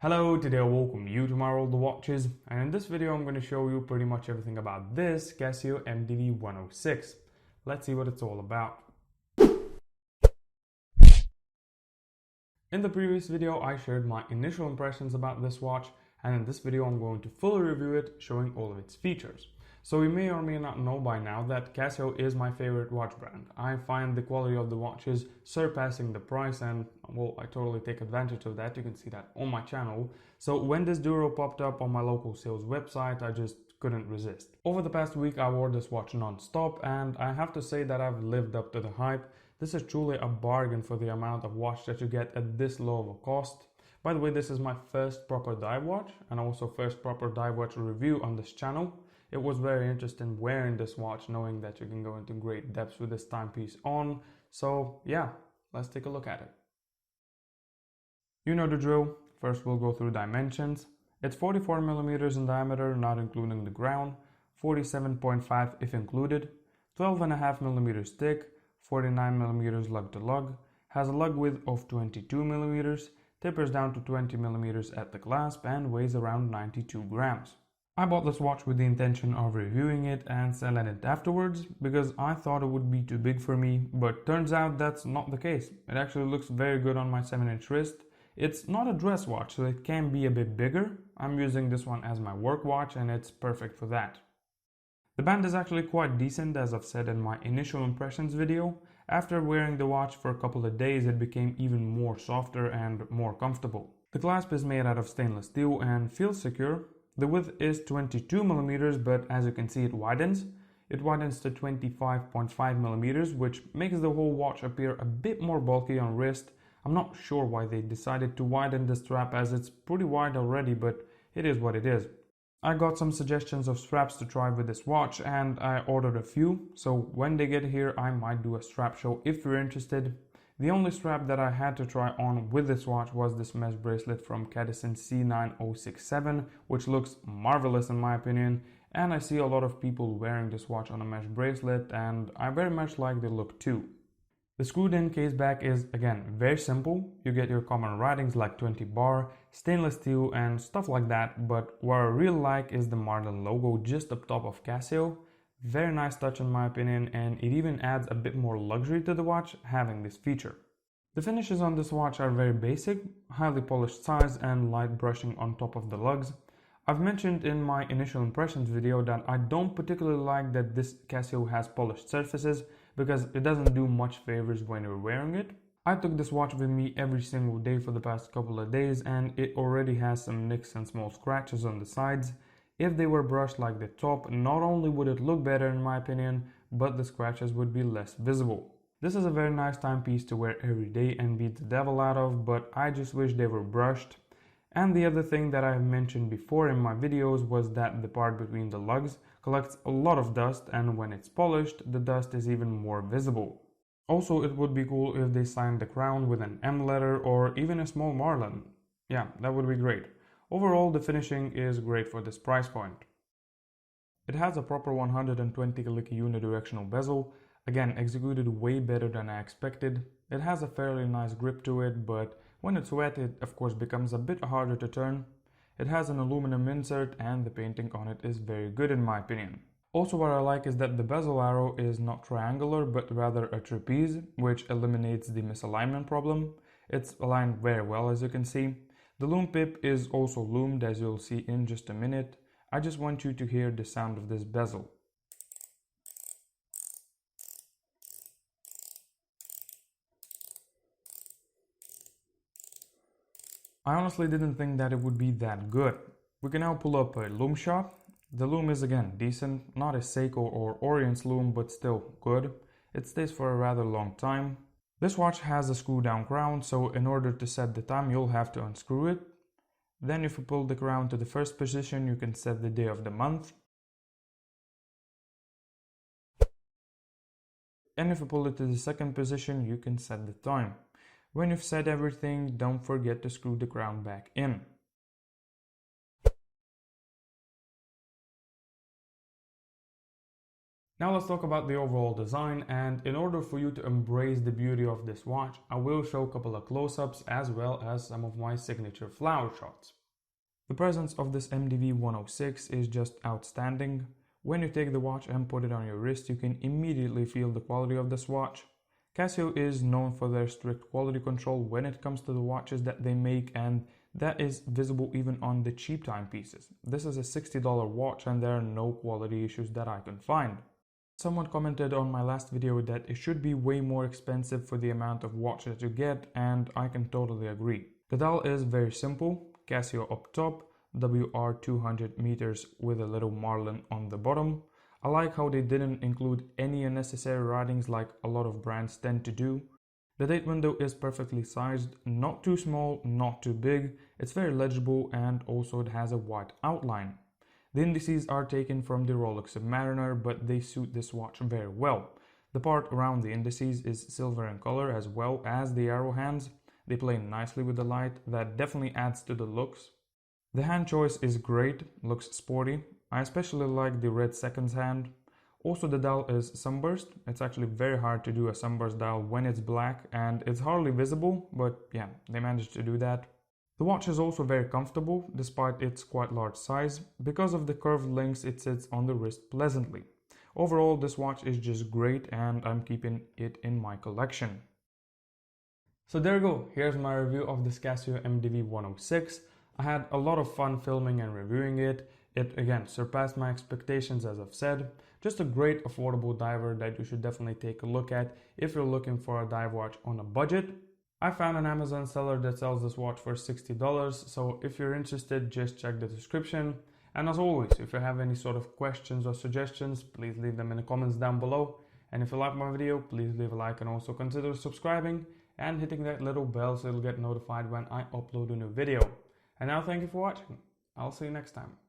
Hello, today I welcome you to my world of watches, and in this video I'm going to show you pretty much everything about this Casio MDV-106. Let's see what it's all about. In the previous video I shared my initial impressions about this watch, and in this video I'm going to fully review it, showing all of its features. So you may or may not know by now that Casio is my favorite watch brand. I find the quality of the watches surpassing the price, and well, I totally take advantage of that. You can see that on my channel. So when this Duro popped up on my local sales website, I just couldn't resist. Over the past week I wore this watch non-stop, and I have to say that I've lived up to the hype. This is truly a bargain for the amount of watch that you get at this low of a cost. By the way, this is my first proper dive watch, and also first proper dive watch review on this channel. It was very interesting wearing this watch, knowing that you can go into great depths with this timepiece on. So yeah, let's take a look at it. You know the drill. First we'll go through dimensions. It's 44 millimeters in diameter, not including the ground, 47.5 if included, 12.5 millimeters thick, 49 millimeters lug to lug, has a lug width of 22 millimeters, tapers down to 20 millimeters at the clasp, and weighs around 92 grams. I bought this watch with the intention of reviewing it and selling it afterwards because I thought it would be too big for me, but turns out that's not the case. It actually looks very good on my 7-inch wrist. It's not a dress watch, so it can be a bit bigger. I'm using this one as my work watch, and it's perfect for that. The band is actually quite decent, as I've said in my initial impressions video. After wearing the watch for a couple of days, it became even more softer and more comfortable. The clasp is made out of stainless steel and feels secure. The width is 22 millimeters, but as you can see, it widens. It widens to 25.5 millimeters, which makes the whole watch appear a bit more bulky on wrist. I'm not sure why they decided to widen the strap, as it's pretty wide already, but it is what it is. I got some suggestions of straps to try with this watch, and I ordered a few, so when they get here I might do a strap show if you're interested. The only strap that I had to try on with this watch was this mesh bracelet from Casio C9067, which looks marvelous in my opinion, and I see a lot of people wearing this watch on a mesh bracelet, and I very much like the look too. The screwed in case back is again very simple. You get your common writings like 20 bar, stainless steel and stuff like that, but what I really like is the Marlin logo just up top of Casio. Very nice touch in my opinion, and it even adds a bit more luxury to the watch having this feature. The finishes on this watch are very basic, highly polished sides and light brushing on top of the lugs. I've mentioned in my initial impressions video that I don't particularly like that this Casio has polished surfaces because it doesn't do much favors when you're wearing it. I took this watch with me every single day for the past couple of days, and it already has some nicks and small scratches on the sides. If they were brushed like the top, not only would it look better in my opinion, but the scratches would be less visible. This is a very nice timepiece to wear every day and beat the devil out of, but I just wish they were brushed. And the other thing that I have mentioned before in my videos was that the part between the lugs collects a lot of dust, and when it's polished, the dust is even more visible. Also, it would be cool if they signed the crown with an M letter or even a small Marlin. Yeah, that would be great. Overall, the finishing is great for this price point. It has a proper 120 click unidirectional bezel, again executed way better than I expected. It has a fairly nice grip to it, but when it's wet it of course becomes a bit harder to turn. It has an aluminum insert, and the painting on it is very good in my opinion. Also, what I like is that the bezel arrow is not triangular but rather a trapeze, which eliminates the misalignment problem. It's aligned very well, as you can see. The loom pip is also loomed, as you'll see in just a minute. I just want you to hear the sound of this bezel. I honestly didn't think that it would be that good. We can now pull up a loom shot. The loom is again decent, not a Seiko or Orient's loom, but still good. It stays for a rather long time. This watch has a screw down crown, so in order to set the time you'll have to unscrew it. Then if you pull the crown to the first position, you can set the day of the month. And if you pull it to the second position, you can set the time. When you've set everything, don't forget to screw the crown back in. Now let's talk about the overall design, and in order for you to embrace the beauty of this watch, I will show a couple of close-ups as well as some of my signature flower shots. The presence of this MDV-106 is just outstanding. When you take the watch and put it on your wrist, you can immediately feel the quality of this watch. Casio is known for their strict quality control when it comes to the watches that they make, and that is visible even on the cheap timepieces. This is a $60 watch and there are no quality issues that I can find. Someone commented on my last video that it should be way more expensive for the amount of watch that you get, and I can totally agree. The dial is very simple, Casio up top, WR 200 meters with a little marlin on the bottom. I like how they didn't include any unnecessary writings like a lot of brands tend to do. The date window is perfectly sized, not too small, not too big, it's very legible, and also it has a white outline. The indices are taken from the Rolex Submariner, but they suit this watch very well. The part around the indices is silver in color as well as the arrow hands. They play nicely with the light, that definitely adds to the looks. The hand choice is great, looks sporty. I especially like the red seconds hand. Also the dial is sunburst. It's actually very hard to do a sunburst dial when it's black and it's hardly visible, but yeah, they managed to do that. The watch is also very comfortable despite its quite large size. Because of the curved links, it sits on the wrist pleasantly. Overall, this watch is just great and I'm keeping it in my collection. So there you go, here's my review of this Casio MDV-106. I had a lot of fun filming and reviewing it. It again surpassed my expectations, as I've said. Just a great affordable diver that you should definitely take a look at if you're looking for a dive watch on a budget. I found an Amazon seller that sells this watch for $60, so if you're interested, just check the description. And as always, if you have any sort of questions or suggestions, please leave them in the comments down below. And if you like my video, please leave a like and also consider subscribing and hitting that little bell so you'll get notified when I upload a new video. And now thank you for watching. I'll see you next time.